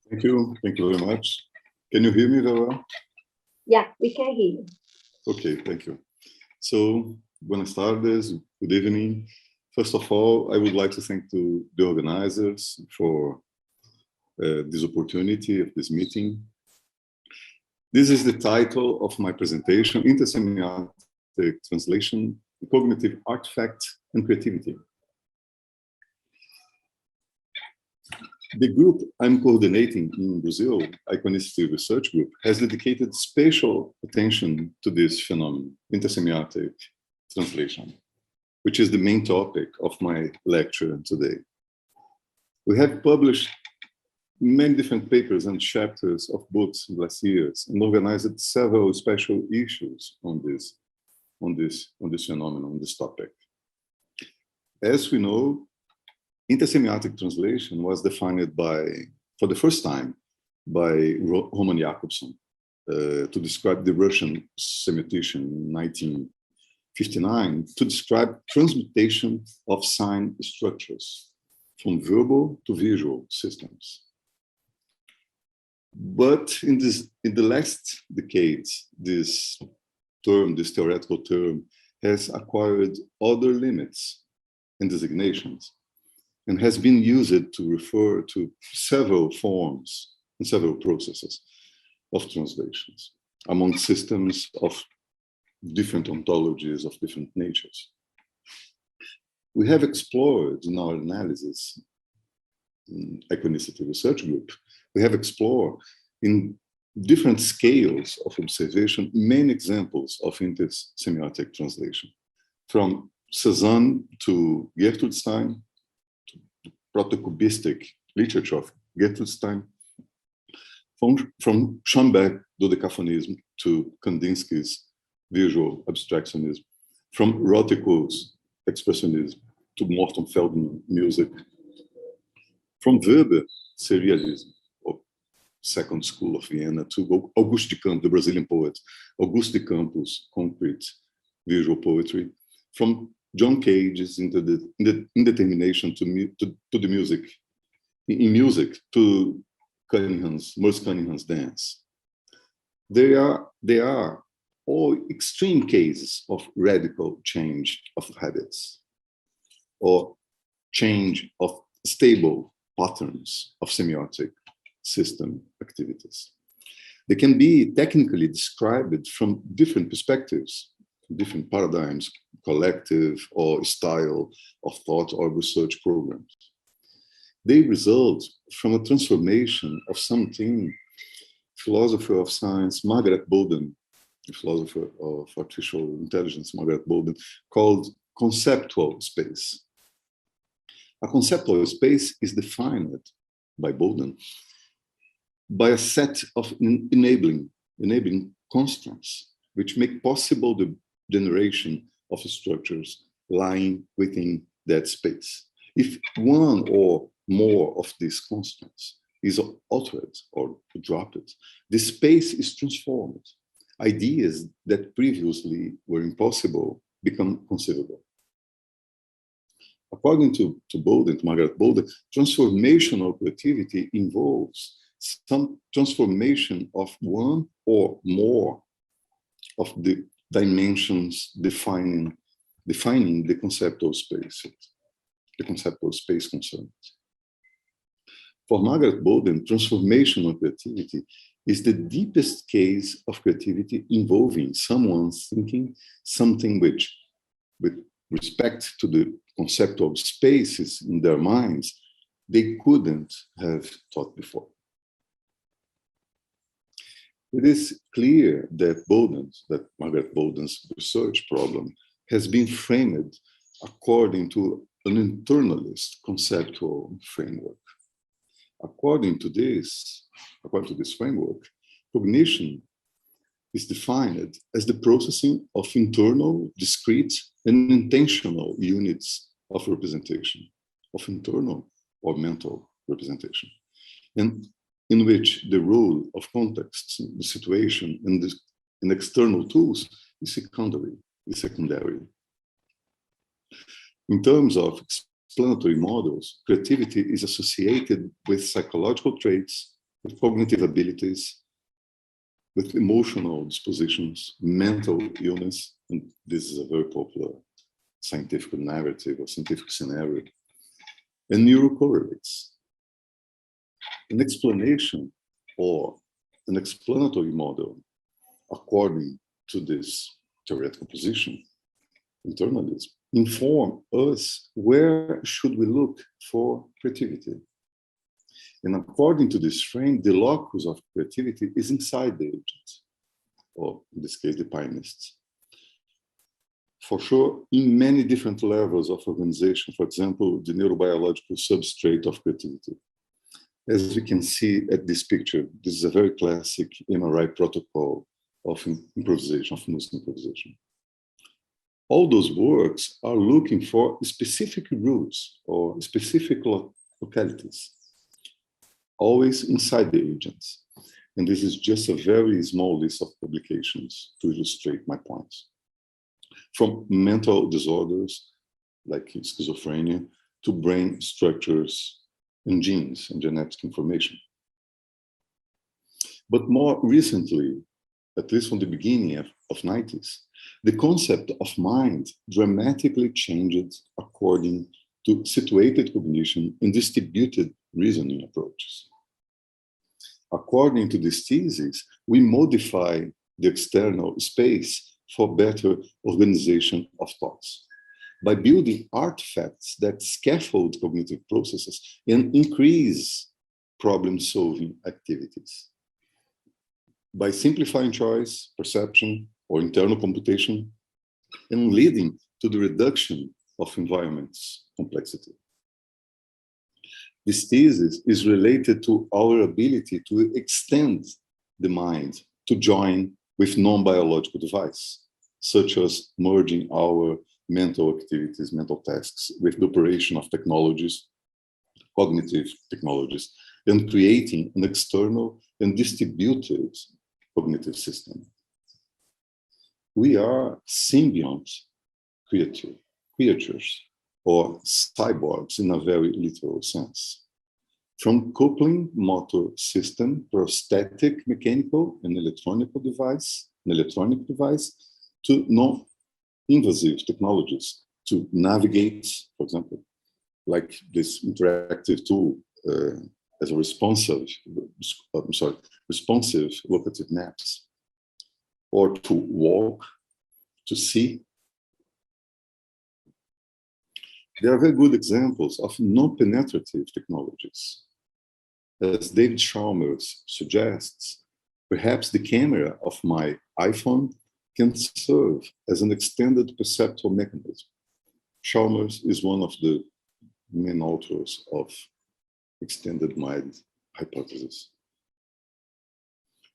Thank you. Thank you very much. Can you hear me very well? Yeah, we can hear you. Okay, thank you. So, buenas tardes, good evening. First of all, I would like to thank the organizers for this opportunity of this meeting. This is the title of my presentation, Intersemiotic Translation, Cognitive Artifact and Creativity. The group I'm coordinating in Brazil, Iconicity Research Group, has dedicated special attention to this phenomenon, intersemiotic translation, which is the main topic of my lecture today. We have published many different papers and chapters of books in the last years and organized several special issues on this phenomenon, on this topic. As we know, intersemiotic translation was defined for the first time by Roman Jakobson to describe the Russian semiotician in 1959 to describe transmutation of sign structures from verbal to visual systems. But in the last decades, this theoretical term, has acquired other limits and designations, and has been used to refer to several forms and several processes of translations among systems of different ontologies of different natures. We have explored in our analysis, in Iconicity Research Group, we have explored in different scales of observation many examples of intersemiotic translation, from Cézanne to Gertrude-Stein, protocubistic literature of Gertrude-Stein, from Schoenberg dodecaphonism to Kandinsky's visual abstractionism, from Rothko's expressionism to Morton Feldman music, from Weber serialism, or Second School of Vienna, to Auguste de Campos, the Brazilian poet, Auguste de Campos' concrete visual poetry, from John Cage's indetermination to the music, in music, to Morse Cunningham's dance. They are all extreme cases of radical change of habits or change of stable patterns of semiotic system activities. They can be technically described from different perspectives, different paradigms, collective or style of thought or research programs. They result from a transformation of something philosopher of science Margaret Bolden, a philosopher of artificial intelligence Margaret Bolden, called conceptual space. A conceptual space is defined by Bolden by a set of enabling constants which make possible the generation of structures lying within that space. If one or more of these constants is altered or dropped, the space is transformed. Ideas that previously were impossible become conceivable. According to Bolden, to Margaret Bolden, transformational creativity involves some transformation of one or more of the dimensions defining the conceptual space, concerned. For Margaret Bolden, transformational creativity is the deepest case of creativity involving someone thinking something which, with respect to the conceptual spaces in their minds, they couldn't have thought before. It is clear that Margaret Bolden's research problem has been framed according to an internalist conceptual framework. According to this framework, cognition is defined as the processing of internal, discrete, and intentional units of representation, of internal or mental representation, and in which the role of context, the situation, and external tools is secondary. In terms of explanatory models, creativity is associated with psychological traits with cognitive abilities, with emotional dispositions, mental illness, and this is a very popular scientific narrative or scientific scenario, and neurocorrelates. An explanation or an explanatory model, according to this theoretical position, internalism, inform us where should we look for creativity. And according to this frame, the locus of creativity is inside the agent, or in this case, the pianists. For sure, in many different levels of organization, for example, the neurobiological substrate of creativity. As we can see at this picture, this is a very classic MRI protocol of improvisation, of music improvisation. All those works are looking for specific rules or specific localities, always inside the agents. And this is just a very small list of publications to illustrate my points. From mental disorders, like schizophrenia, to brain structures and genes and genetic information. But more recently, at least from the beginning of 90s, the concept of mind dramatically changed according to situated cognition and distributed reasoning approaches. According to this thesis, we modify the external space for better organization of thoughts by building artifacts that scaffold cognitive processes and increase problem-solving activities. By simplifying choice, perception, or internal computation, and leading to the reduction of environment's complexity. This thesis is related to our ability to extend the mind to join with non-biological devices, such as merging our mental activities, mental tasks, with the operation of technologies, cognitive technologies, and creating an external and distributed cognitive system. We are symbiont creatures, or cyborgs in a very literal sense. From coupling motor system, prosthetic mechanical and electronic device, to non-invasive technologies to navigate, for example, like this interactive tool as a responsive locative maps, or to walk, to see. There are very good examples of non-penetrative technologies. As David Chalmers suggests, perhaps the camera of my iPhone can serve as an extended perceptual mechanism. Chalmers is one of the main authors of extended mind hypothesis.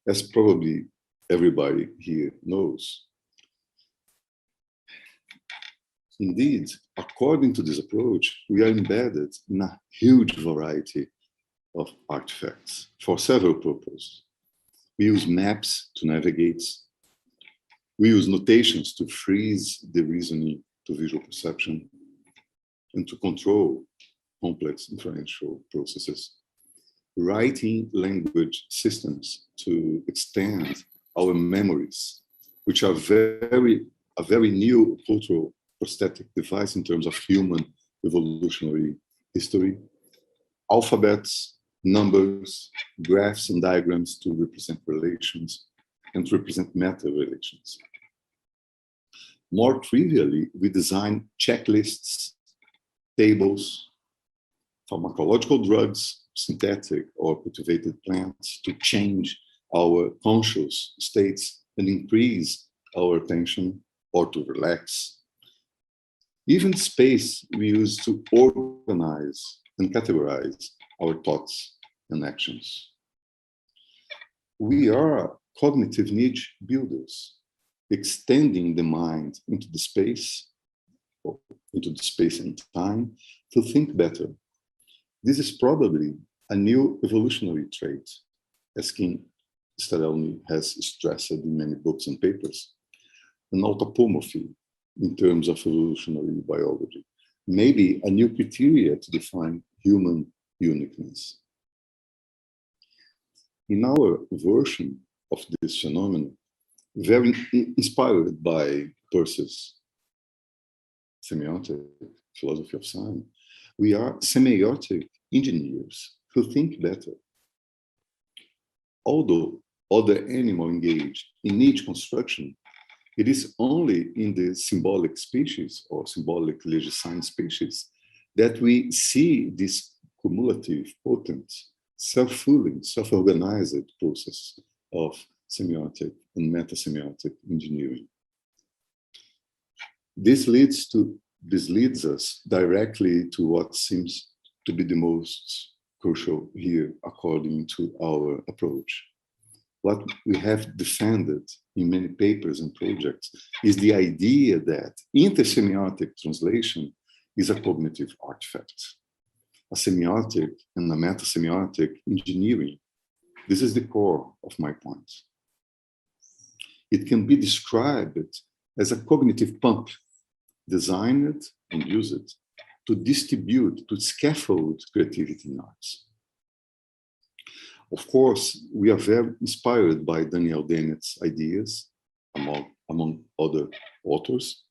As probably everybody here knows. Indeed, according to this approach, we are embedded in a huge variety of artifacts for several purposes. We use maps to navigate. We use notations to freeze the reasoning to visual perception and to control complex inferential processes. Writing language systems to extend our memories, which are a very new cultural prosthetic device in terms of human evolutionary history. Alphabets, numbers, graphs and diagrams to represent relations and to represent meta-relations. More trivially, we design checklists, tables, pharmacological drugs, synthetic or cultivated plants to change our conscious states and increase our attention or to relax. Even space we use to organize and categorize our thoughts and actions. We are cognitive niche builders, extending the mind into the space and time to think better. This is probably a new evolutionary trait, as Kim Starelny has stressed in many books and papers, an autapomorphy in terms of evolutionary biology, maybe a new criteria to define human uniqueness. in our version of this phenomenon, very inspired by Peirce's semiotic philosophy of sign, we are semiotic engineers who think better. Although other animals engage in each construction, it is only in the symbolic species or symbolically designed species that we see this cumulative, potent, self-fooling, self-organized process of semiotic and meta-semiotic engineering. This leads us directly to what seems to be the most crucial here, according to our approach. What we have defended in many papers and projects is the idea that intersemiotic translation is a cognitive artifact, a semiotic and a meta-semiotic engineering. This is the core of my point. It can be described as a cognitive pump, designed and used to distribute, to scaffold creativity in arts. Of course, we are very inspired by Daniel Dennett's ideas, among other authors,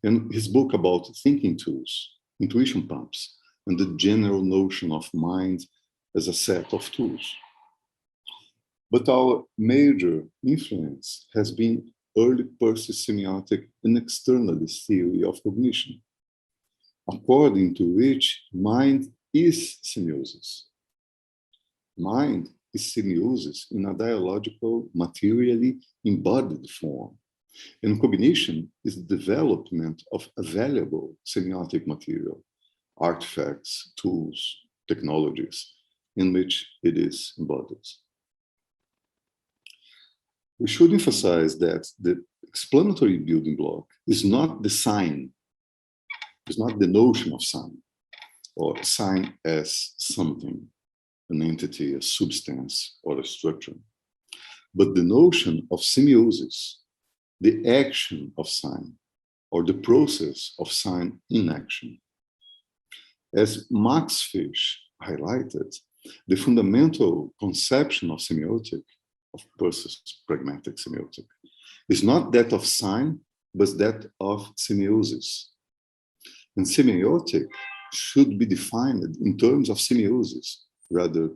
and his book about thinking tools, intuition pumps, and the general notion of mind as a set of tools. But our major influence has been early Peirce's semiotic and externalist theory of cognition, according to which mind is semiosis. Mind is semiosis in a dialogical, materially embodied form, and cognition is the development of available semiotic material, artifacts, tools, technologies, in which it is embodied. We should emphasize that the explanatory building block is not the sign, is not the notion of sign, or sign as something, an entity, a substance, or a structure, but the notion of semiosis, the action of sign, or the process of sign in action. As Max Fish highlighted, the fundamental conception of semiotic, of Peirce's pragmatic semiotic, is not that of sign, but that of semiosis. And semiotic should be defined in terms of semiosis rather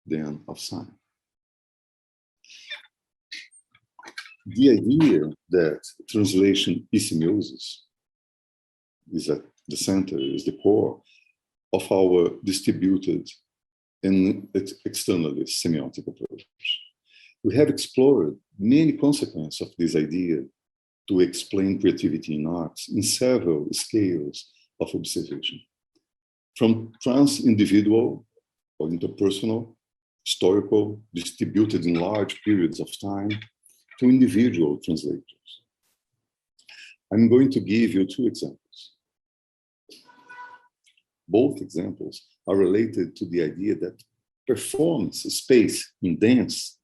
than of sign. The idea that translation is semiosis is at the center, is the core of our distributed and externalist semiotic approach. We have explored many consequences of this idea to explain creativity in arts in several scales of observation, from trans-individual or interpersonal, historical, distributed in large periods of time, to individual translators. I'm going to give you two examples. Both examples are related to the idea that performance space in dance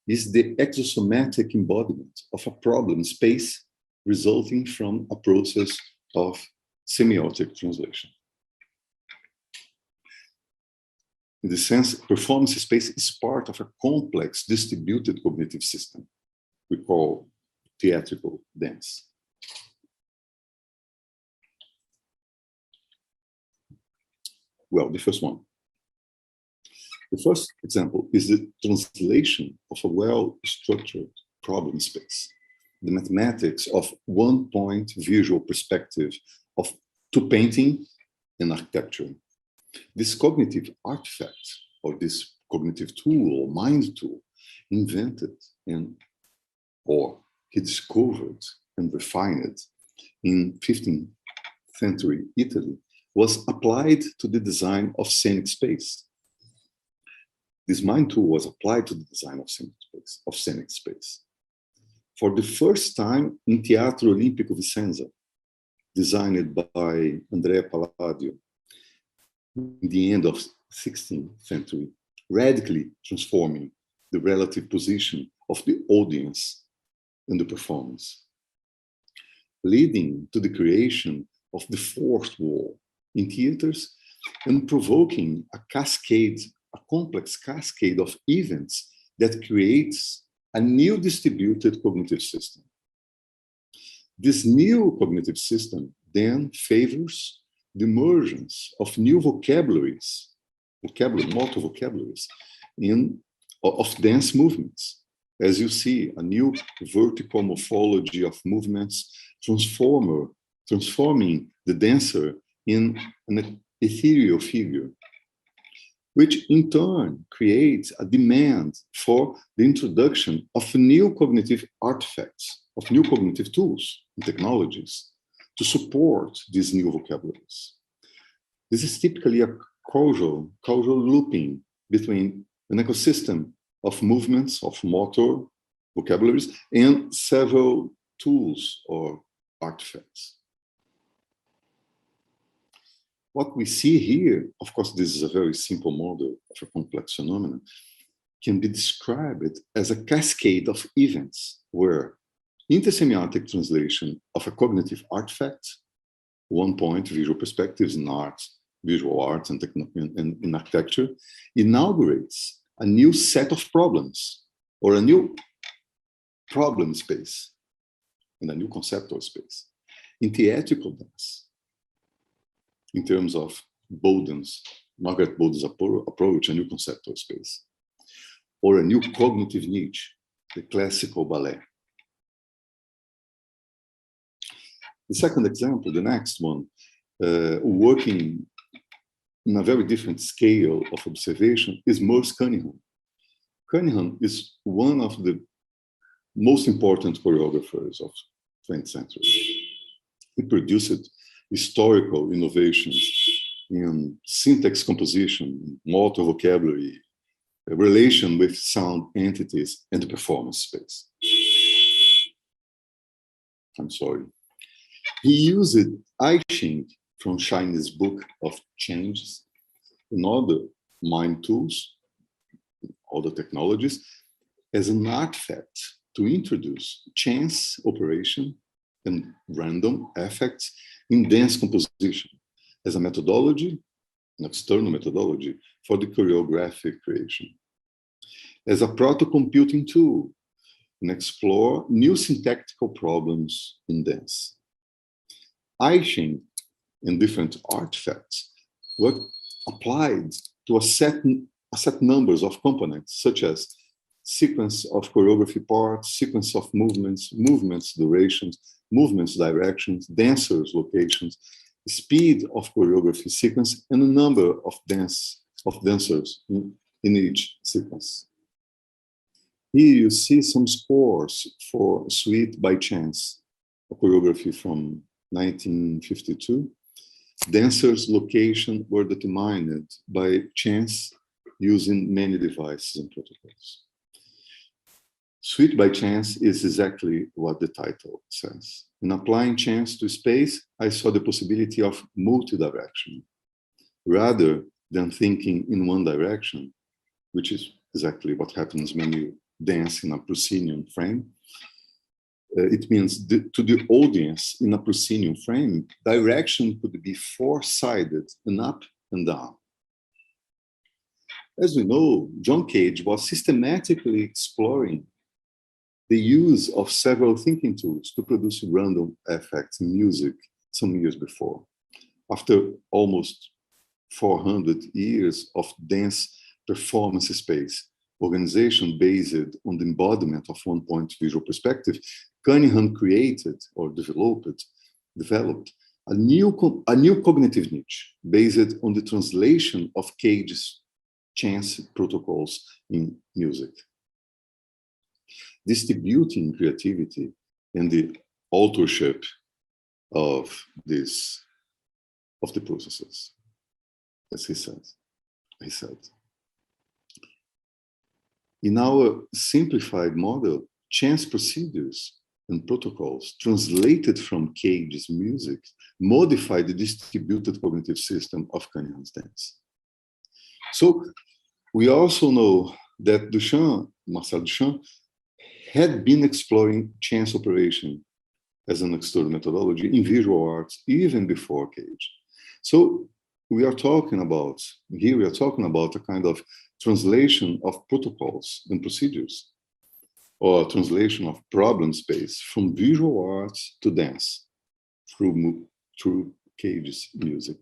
is the exosomatic embodiment of a problem space resulting from a process of semiotic translation. In the sense, performance space is part of a complex distributed cognitive system we call theatrical dance. Well, the first one. The first example is the translation of a well-structured problem space, the mathematics of one-point visual perspective to painting and architecture. This cognitive artifact, or this cognitive tool, or mind tool, invented or he discovered and refined in 15th century Italy, was applied to the design of scenic space. This mind tool was applied to the design of scenic space. For the first time in Teatro Olimpico Vicenza, designed by Andrea Palladio in the end of 16th century, radically transforming the relative position of the audience in the performance, leading to the creation of the fourth wall in theaters and provoking a cascade a complex cascade of events that creates a new distributed cognitive system. This new cognitive system then favors the emergence of new vocabularies, multiple vocabularies, of dense movements. As you see, a new vertical morphology of movements transforming the dancer in an ethereal figure, which in turn creates a demand for the introduction of new cognitive artifacts, of new cognitive tools and technologies to support these new vocabularies. This is typically a causal looping between an ecosystem of movements, of motor vocabularies, and several tools or artifacts. What we see here, of course, this is a very simple model of a complex phenomenon, can be described as a cascade of events where intersemiotic translation of a cognitive artifact, 1 point, visual perspectives in art, visual arts and in architecture, inaugurates a new set of problems, or a new problem space, and a new conceptual space, in theatrical dance, in terms of Margaret Boden's approach, a new conceptual space, or a new cognitive niche, the classical ballet. The second example, the next one, working in a very different scale of observation, is Morse Cunningham. Cunningham is one of the most important choreographers of 20th century. He produced historical innovations in syntax composition, motor vocabulary, relation with sound entities, and the performance space. I'm sorry. He used I Ching from Chinese Book of Changes and other mind tools, other technologies, as an artifact to introduce chance operation and random effects in dance composition as a methodology, an external methodology for the choreographic creation, as a proto-computing tool, and explore new syntactical problems in dance. I Ching and different artifacts were applied to a set numbers of components, such as sequence of choreography parts, sequence of movements, durations, movements, directions, dancers, locations, speed of choreography sequence, and a number of dancers in each sequence. Here you see some scores for Suite by Chance, a choreography from 1952. Dancers' location were determined by chance using many devices and protocols. Suite by Chance is exactly what the title says. In applying chance to space, I saw the possibility of multi-direction, rather than thinking in one direction, which is exactly what happens when you dance in a proscenium frame. It means to the audience in a proscenium frame, direction could be four-sided and up and down. As we know, John Cage was systematically exploring the use of several thinking tools to produce random effects in music some years before. After almost 400 years of dance performance space, organization based on the embodiment of 1 point visual perspective, Cunningham created or developed a new cognitive niche based on the translation of Cage's chance protocols in music, distributing creativity and the authorship of the processes, as he said. In our simplified model, chance procedures and protocols translated from Cage's music modify the distributed cognitive system of Cunningham's dance. So we also know that Marcel Duchamp had been exploring chance operation as an external methodology in visual arts even before Cage. So we are talking about a kind of translation of protocols and procedures, or translation of problem space from visual arts to dance through Cage's music.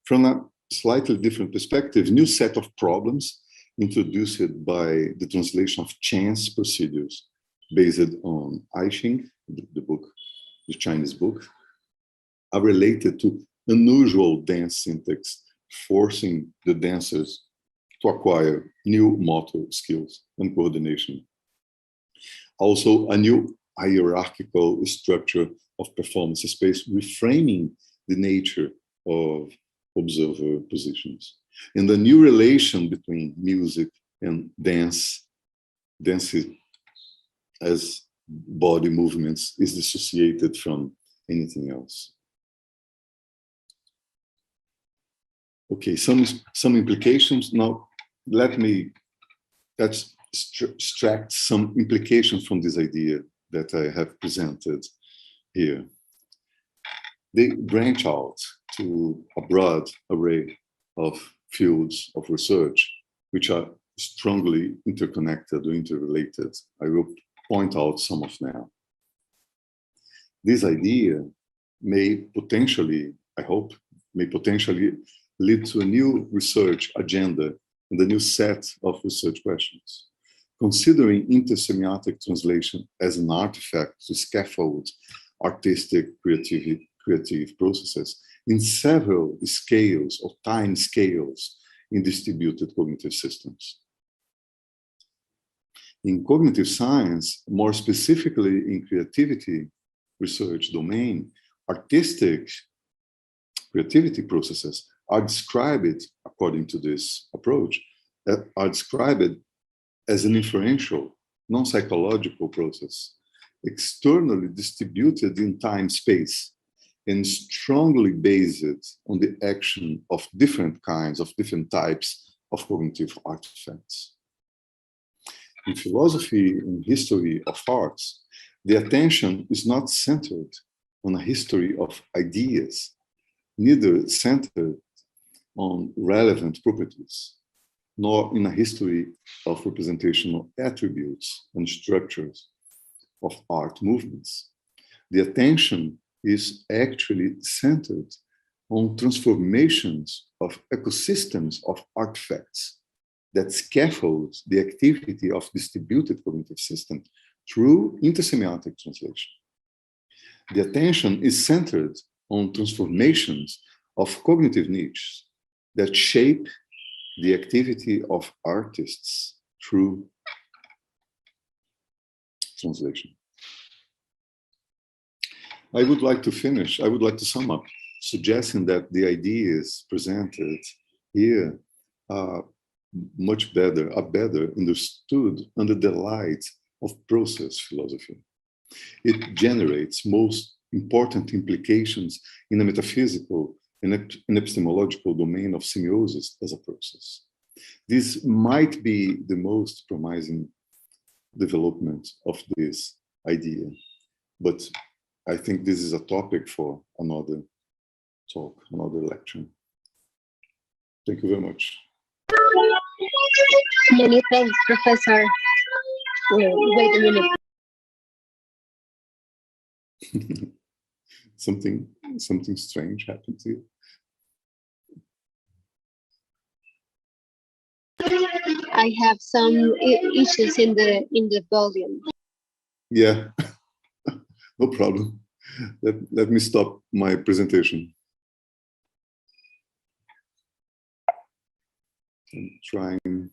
From a slightly different perspective, new set of problems introduced by the translation of chance procedures based on I Ching, the book, the Chinese book, are related to unusual dance syntax, forcing the dancers to acquire new motor skills and coordination. Also, a new hierarchical structure of performance space, reframing the nature of observer positions. And the new relation between music and dance as body movements is dissociated from anything else. Okay, some implications. Now, let's extract some implications from this idea that I have presented here. They branch out to a broad array of fields of research, which are strongly interconnected or interrelated. I will point out some of them. This idea may potentially, I hope, may potentially lead to a new research agenda and a new set of research questions. Considering intersemiotic translation as an artifact to scaffold artistic creative processes in several scales or time scales in distributed cognitive systems. In cognitive science, more specifically in creativity research domain, artistic creativity processes are described, according to this approach, are described as an inferential, non-psychological process, externally distributed in time-space, and strongly based on the action of different types of cognitive artifacts. In philosophy and history of arts, the attention is not centered on a history of ideas, neither centered on relevant properties, nor in a history of representational attributes and structures of art movements. The attention is actually centered on transformations of ecosystems of artifacts that scaffold the activity of distributed cognitive systems through intersemiotic translation. The attention is centered on transformations of cognitive niches that shape the activity of artists through translation. I would like to sum up, suggesting that the ideas presented here are better understood under the light of process philosophy. It generates most important implications in the metaphysical and epistemological domain of semiosis as a process. This might be the most promising development of this idea, but I think this is a topic for another talk, another lecture. Thank you very much. Many thanks, Professor. Wait a minute. Something strange happened to you? I have some issues in the volume. Yeah, no problem. Let me stop my presentation. I'm trying.